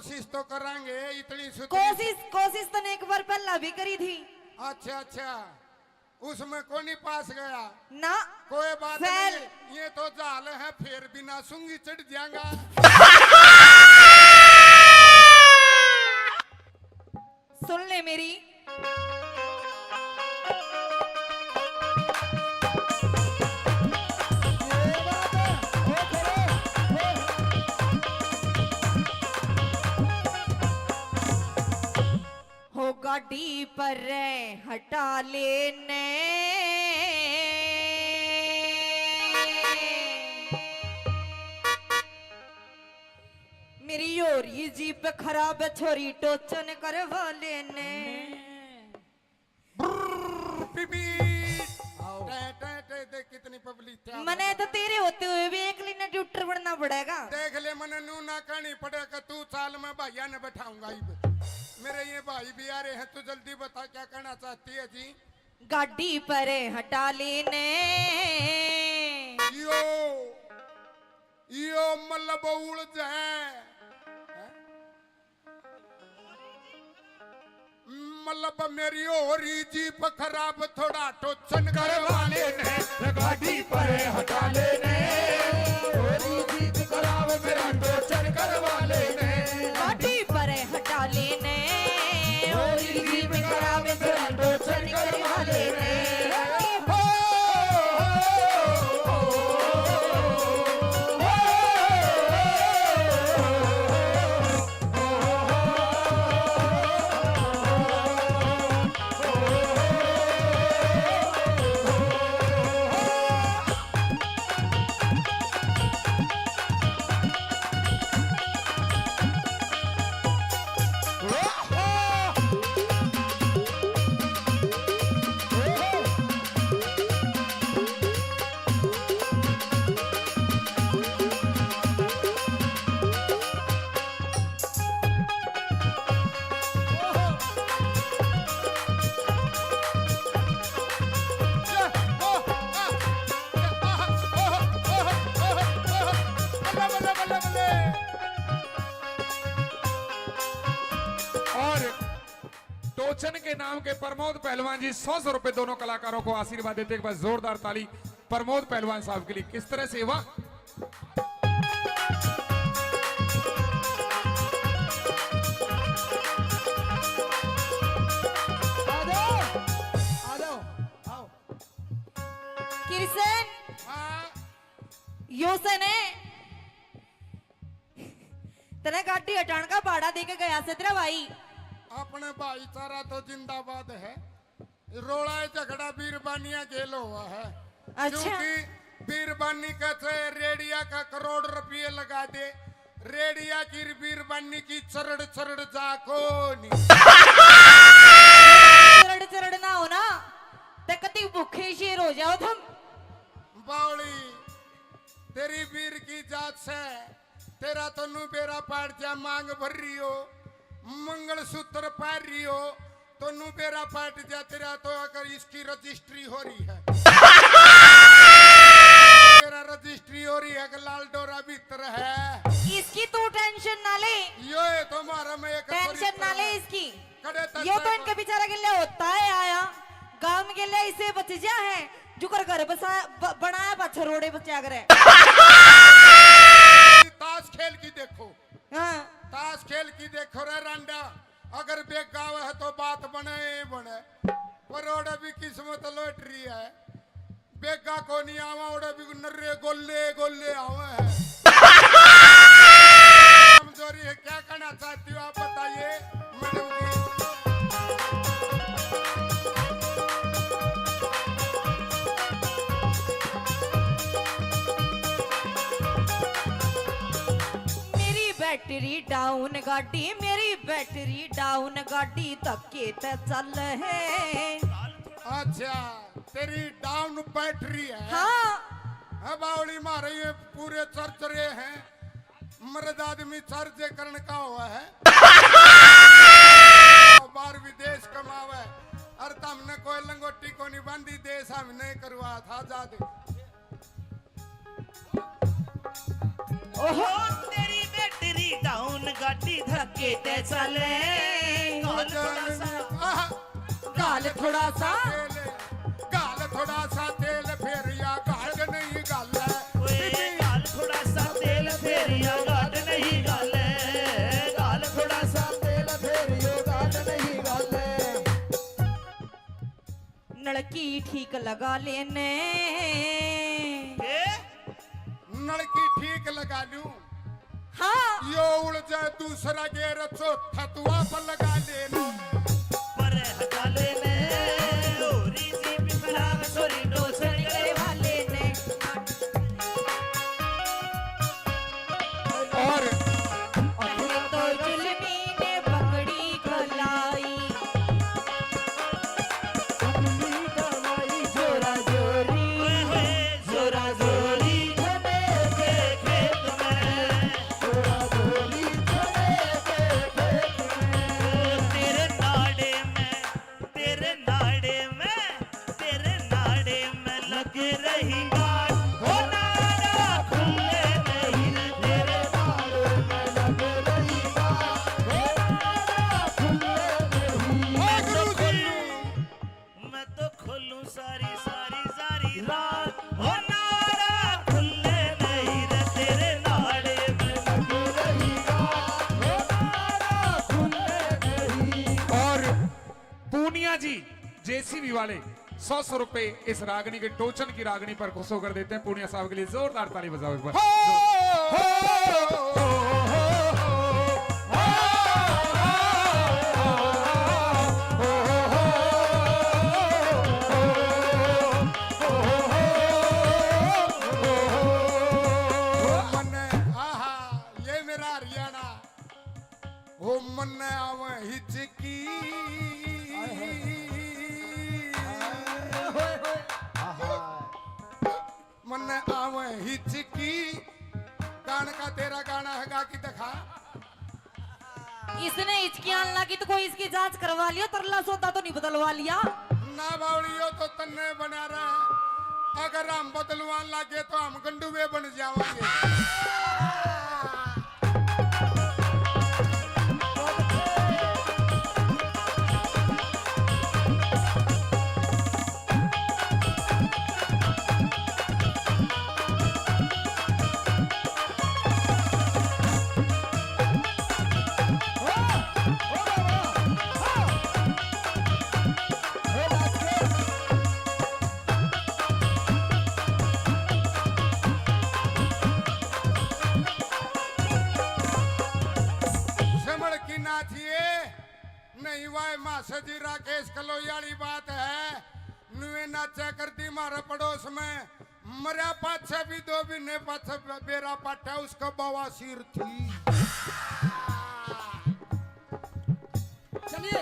कोशिश तो करांगे इतनी कोशिश तो ने एक बार पहला भी करी थी। अच्छा अच्छा, उसमें कौन ही पास गया ना कोई बात नहीं, ये तो जाल है, फिर बिना सूंगी चढ़ जाएगा। सुन ले मेरी, हो गाड़ी पर हटा लेने मेरी योरी जीप खराब छोरी टोचन करवा लेने। कितनी पब्लिक मने तो तेरे होते हुए भी एक लिने ट्यूटर बनना पड़ेगा। देख ले मने नू ना कहनी पड़ेगा, तू साल में भैया ने बैठाऊंगा। मेरे ये भाई भी आ रहे हैं, तू जल्दी बता क्या कहना चाहती है जी। गाड़ी पर हटा लेने यो मतलब उड़ जाए, मतलब मेरी और जीप खराब थोड़ा टोचन करवा लेने, गाड़ी पर हटा लेने, जीप खराब मेरा टोचन करवा लेने, गाड़ी पर हटा लेने जीप खराब मेरा टोचन करवा लेने। टोचन के नाम के प्रमोद पहलवान जी 100 रुपए दोनों कलाकारों को आशीर्वाद देते एक बार जोरदार ताली प्रमोद पहलवान साहब के लिए। किस तरह से वाह, किशन यो सने तेरे गाड़ी हटाने का भाड़ा देके गया से तेरा भाई। अपने भाईचारा तो जिंदाबाद है, रोड़ा झगड़ा बीरबानिया खेल हुआ है। अच्छा, क्योंकि बीरबानी कहते रेडिया का करोड़ रुपये लगा दे, रेडिया की बीरबानी की चरड़ चरड़ जाको नहीं चरड़ चरड़ ना हो ना ते कति भूखे शेर हो जाओ तुम। बावली तेरी बीर की जात से तेरा तो नू बेरा पाट जा, मांग भर रही हो, मंगलसूत्र पार रही हो तो नू बेरा पाट जा तेरा, तो अगर इसकी रजिस्ट्री हो रही है, तेरा रजिस्ट्री हो रही है कि लाल डोरा भीतर है, इसकी तू टेंशन ना ले, यो है तुम्हारा में एक टेंशन ना ले इसकी। कड़े यो तो इनके बेचारा के लिए होता है आया गांव के लिए, इसे बच जा है जो कर घर बनाया पाछा रोड़े बचा करे। ताश खेल की देखो, हाँ ताश खेल की देखो रे रांडा, अगर बेग गाव है तो बात बने बने, पर ओडे भी किस्मत लॉटरी है, बेगा को नहीं आवा, ओडे भी नर्रे गोले गोले आवे है। कमजोरी है, क्या करना चाहती हो आप बताइए मैडम जी। बैटरी डाउन गाड़ी, मेरी बैटरी डाउन गाड़ी धक्के ते चल है। अच्छा तेरी डाउन बैटरी है। हाँ बावली मारे ये पूरे चर्च रहे हैं, मर्द आदमी चर्च करने का हुआ है, बाहर विदेश कमावे, और तुमने कोई लंगोटी को नहीं बांधी, देश हमने करवा था जादे। ओहो तेरी बैटरी डाउन गाड़ी धक्के केते चले गाल थोड़ा सा आहा, गाल थोड़ा सा गाल थोड़ा सा तेल फिर या गाल नहीं गाल ओए गाल थोड़ा सा तेल फेरिया गाल नहीं गाले गाल थोड़ा सा तेल फेरियो गाल नहीं गाले नलकी ठीक लगा लेने ए नलकी ठीक लगा लूं हाँ यो उड़ जाए दूसरा गेर चौथा तू आप लगा लेना पर हटाले ने लोरी जी बिखरा सोरी डोसर तेरे वाले ने और पहले तो जुल्मी ने पकड़ी कलाई जोरा जोरी जोरा जोरी धने के खेत में जोरा जोरी चले के खेत में तेरे नाड़े में लग रही गाड़ हो नाड़ा खुले नहीं तेरे नाड़े में लग रही बात मेरा खुले नहीं मैं तो खोलूं सारी सारी सारी रात हो नाड़ा खुले नहीं रे तेरे नाड़े में लग रही बात मेरा खुले नहीं और पूनिया जी जेसीबी वाले 100 रुपए इस रागनी के टोचन की रागनी पर खुश होकर देते हैं। पूनिया साहब के लिए जोरदार ताली बजाओ एक बार। मन्ने आहा ये मेरा हरियाणा ओ मन्ने आव हिचकी मन्ने आव हिचकी गान का तेरा गाना हैगा कि दिखा इसने हिचकियां लगी तो कोई इसकी जांच करवा लिया तरला सोता तो नहीं बदलवा लिया ना बावड़ियो तो तन्ने बना रहे अगर हम बदलवान लागे तो हम गंडुए बन जावांगे सिमड़ की नाथिए नहीं वाय मासजी राकेश कलोयाली बात है नुए नाचा करती मारे पड़ोस में मरा पाछे भी दो भी ने पाछे बेरा पाटा उसका बवासीर थी चलिए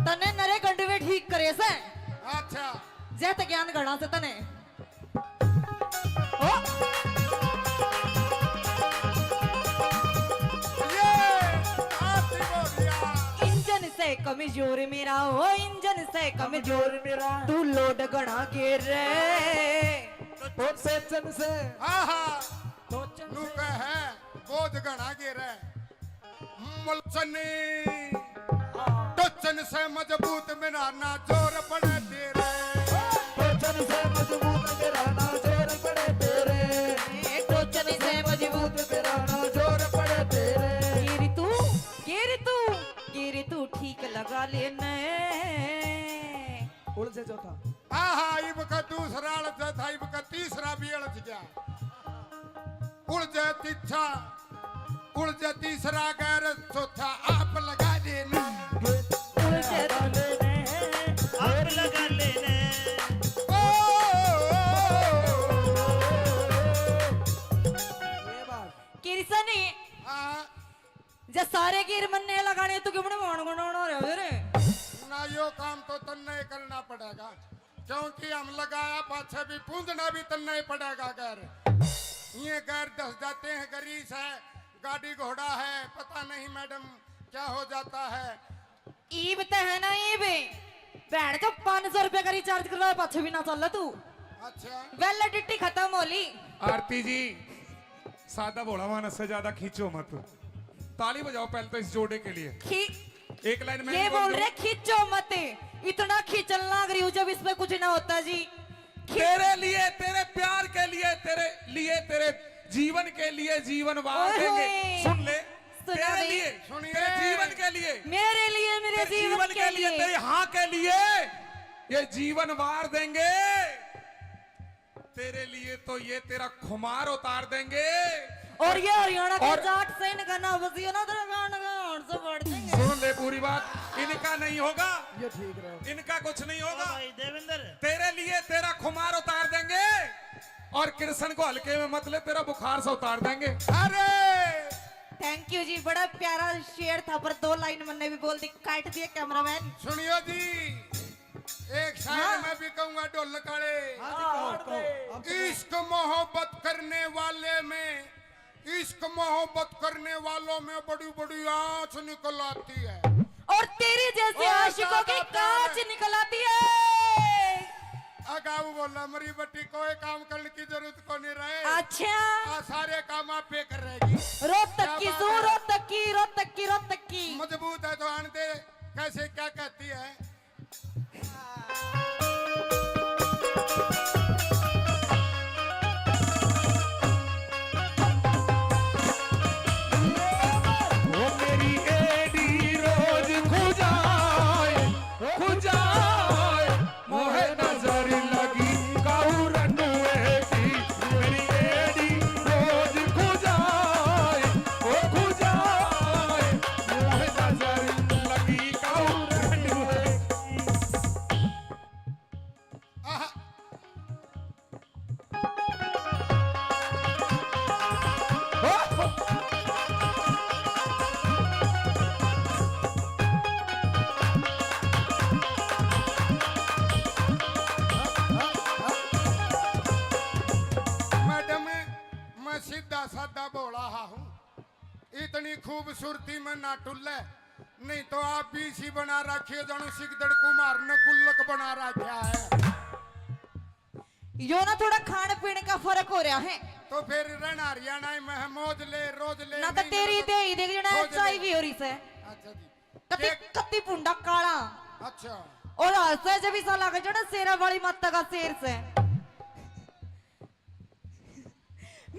तने नरे गंडवे ठीक करे से अच्छा जैत ज्ञान गणा से तने ओ ये आती बोलिया इंजन से कमजोर मेरा हो इंजन से कमजोर मेरा तू लोड गणा के रे तो सेचन से आहा टोचन नु है बोध गणा गिरे मुलचनी टोचन से मजबूत मेरा ना जोर पड़े तेरे टोचन से मजबूत मेरा ना जोर पड़े तेरे टोचन से मजबूत मेरा ना जोर पड़े तेरे गिरी तू ठीक लगा लेने उड़ से चौथा आहा इब का दूसरा अड़च था इब का तीसरा भी अड़च गया उड़ जाए तिच्छा उड़ जाए तीसरा गैर चौथा आप लगा देना आप लगा लेने ओ, ये बात किरसनी हाँ, जे सारे गिर मन्ने लगाने तू क्यों मान गुण रे रे ना यो काम तो तन्ने करना पड़ेगा क्योंकि हम लगाया पाछे भी पूंजना भी तन्ने ही पड़ेगा गैर ये गैर दस जाते हैं गरीस है गाड़ी घोड़ा है पता नहीं मैडम क्या हो जाता है ईब ते है ना ईब बैठ तो 500 रुपए का रिचार्ज करवा पाछे भी ना चल तू अच्छा वैलिडिटी खत्म होली आरती जी सादा भोला मानस से ज्यादा खींचो मत ताली बजाओ पहले तो इस जोड़े के लिए। खी एक लाइन में ये बोल रहे खींचो मत, इतना खींचन लग रही हूँ जब इसमें कुछ ना होता जी। तेरे लिए, तेरे प्यार के लिए, तेरे जीवन के लिए जीवन वार ओए देंगे। होए। सुन ले, सुना तेरे भी। लिए, सुनिए। तेरे जीवन के लिए, मेरे लिए, मेरे तेरे जीवन के लिए, तेरे हाँ के लिए ये जीवन वार देंगे। तेरे लिए तो ये तेरा खुमार उतार देंगे। और ये हरियाणा के और- जाट से इनका ना बसियो ना तेरा गान गान से बढ़ देंगे। सुन ले पूरी बात, इनका नहीं होगा, ये ठीक रहे। इनका कुछ नहीं ओ होगा। भाई देवेंद्र, तेरे लिए तेरा खुमार उतार देंगे और कृष्ण को हल्के में मत ले, तेरा बुखार से उतार देंगे। अरे थैंक यू जी, बड़ा प्यारा शेर था पर 2 लाइन मैंने भी बोल दी, काट दिया कैमरामैन। सुनियो जी, एक शायर हाँ। मैं भी कहूंगा ढोल काले। हाँ जी, कहो, अब तो इश्क मोहब्बत करने वाले में, इश्क मोहब्बत करने वालों में बड़ी बड़ी आंच निकल आती है। और तेरी जैसे और आशिकों की ज्यादा कांच प्यार। निकल आती है। अगाऊ बोला मरी बट्टी कोई काम करने की जरूरत को नहीं रहे। अच्छा, आ सारे काम आप पे कर रहेगी। रोहतक की क्या सू, बात है? रोहतक की, रोहतक की, रोहतक की। मजबूत है तो आन दे, कैसे क्या कहती है। वो मेरी एडी रोज खुजाए मोहे नजर लगी काऊ रनुए की। मेरी एडी रोज खुजाए मोहे नजर लगी काऊ रनुए की। आहा, मैडम मैं सीधा साधा बोला हूँ, इतनी खूबसूरती में ना टुल्ले, नहीं तो आप भी इसी बना रखिए जानू सिकदड़ कुमार ने गुल्लक बना रखा है। यो ना थोड़ा खाने पीने का फर्क हो रहा है तो फिर रहना हरियाणा में है, मौज ले रोज ले। ना, तो नहीं तेरी तो- दे ही देख जना रोज ले। चाय भी हो रही से अच्छा जी, कति केक- कति पुंडा काला अच्छा और हंसे जब इसा लगे जो ना शेरा वाली माता का शेर से।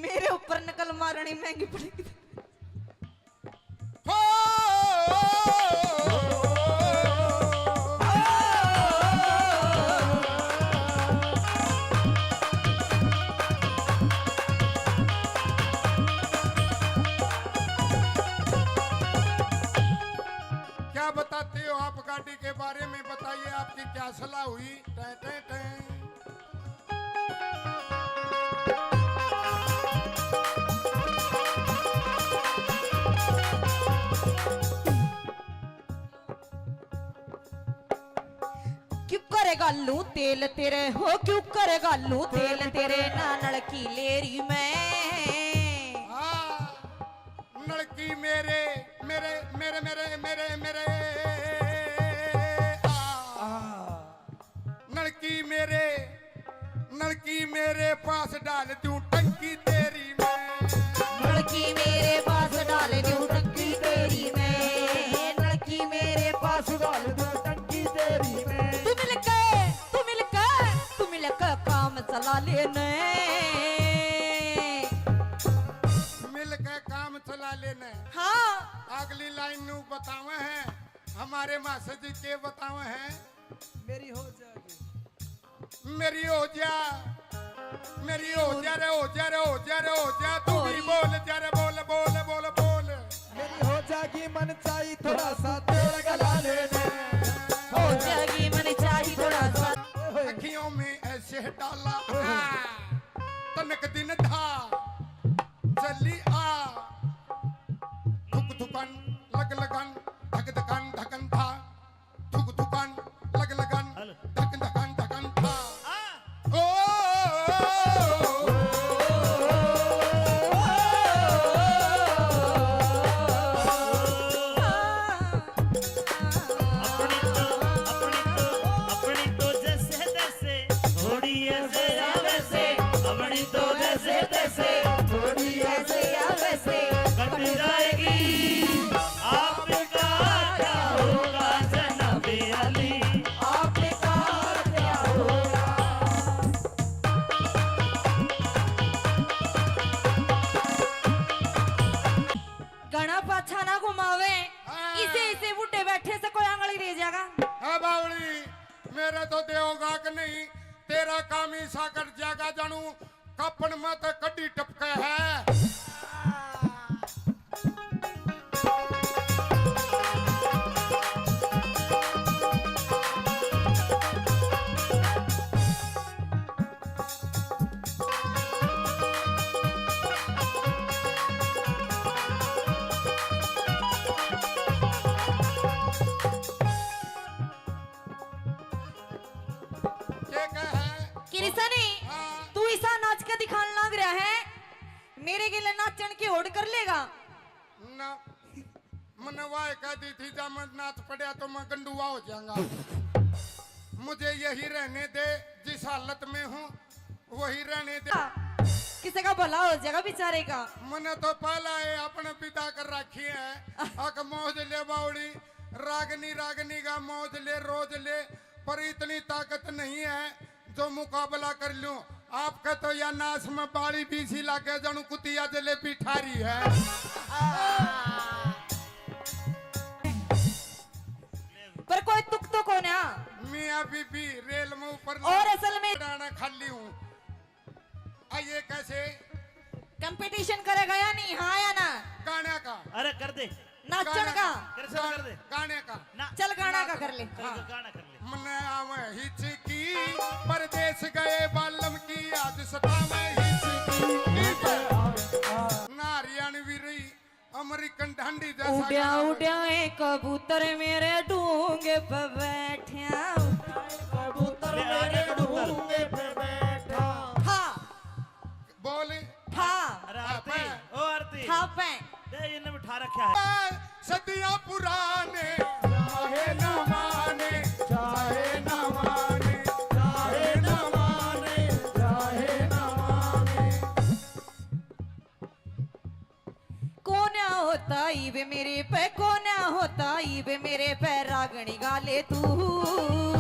मेरे ऊपर नकल मारनी महंगी पड़ेगी। हो क्या बताते हो आप गाड़ी के बारे में, बताइए आपकी क्या सलाह हुई। टै टै टै। क्यों करेगा लू तेल तेरे हो, क्यों करेगा लू तेल तेरे नानल की लेरी में। हाँ, लड़की मेरे मेरे मेरे मेरे मेरे मेरे लड़की मेरे पास डाल दूं टंकी तेरी में। लड़की मेरे पास डाल दूं टंकी तेरी में, लड़की मेरे पास डाल दो टंकी तेरी में। तू मिल के काम चला लेने। मिल के काम चला लेने। हाँ, अगली लाइन नू बतावे हैं, हमारे मास्टर जी के बतावे हैं। मेरी हो जाएगी। मेरी हो जा, मेरी हो जा रे, हो जा रे, हो जा रे, हो जा। तू भी बोल जा रे, बोल बोल बोल बोल। मेरी हो जाएगी मन चाहिए थोड़ा सा तेल गला लेने। हो जाएगी मन चाहिए थोड़ा सा। अखियों में ऐसे डाला तनक दिन था चली आ। धुक धुकन लग लगन धक धकन धकन था। धुक धुकन लग लगन धक धकन धकन था। ओ अपनी तो जैसे तैसे थोड़ी ऐसे या वैसे, अपनी तो जैसे तैसे थोड़ी ऐसे या वैसे कट जाएगी। घुमावे हाँ। इसे इसे बूटे बैठे से कोई आंगली दे जाएगा। है बावली मेरे तो देओगा कि नहीं तेरा काम ही सा कर जागा जानू कपन मत कड्डी टपके है क्या कह है किरसनी हाँ। तू ऐसा नाच के दिखाने लग रहा है मेरे के लिए नाचन की होड़ कर लेगा। ना मैंने वाह कह दी थी जब मैं नाच पड़ा तो मैं गंडुआ हो जाऊंगा मुझे यही रहने दे जिस हालत में हूँ वही रहने दे किसी का भला हो जाएगा बेचारे का। मैंने तो पहला है अपने पिता कर रखी है अक मौज ले बावड़ी रागनी रागनी का मौज ले रोज ले पर इतनी ताकत नहीं है जो मुकाबला कर लूं आपका तो या नाश में बाड़ी बीसी लाके जानू कुतिया जलेबी ठारी है पर कोई तुक तो कौन है मियाँ बीबी रेल में ऊपर और असल में डाना खाली हूँ आइए कैसे कंपटीशन करेगा या नहीं हाँ या ना गाने का अरे कर दे नाचन का कर से कर दे गाने का ना चल गाना का कर ले। चल गाना कर ले मन आवे हिचकी परदेश गए बालम की आज सतावे हिचकी नारियन वीरी अमेरिकन ढंडी जैसा उड्या गाना है। उड्या ए कबूतर मेरे डूंगे पे बैठिया कबूतर मेरे ढूंढे पे बैठा था बोले था अरे आरती ओ आरती था पे दे इन्हें बिठा रखा है सदियां पुराने चाहे न माने चाहे न माने चाहे न माने चाहे न माने कौन होता इबे मेरे पे कौन होता इबे मेरे पे रागणी गाले तू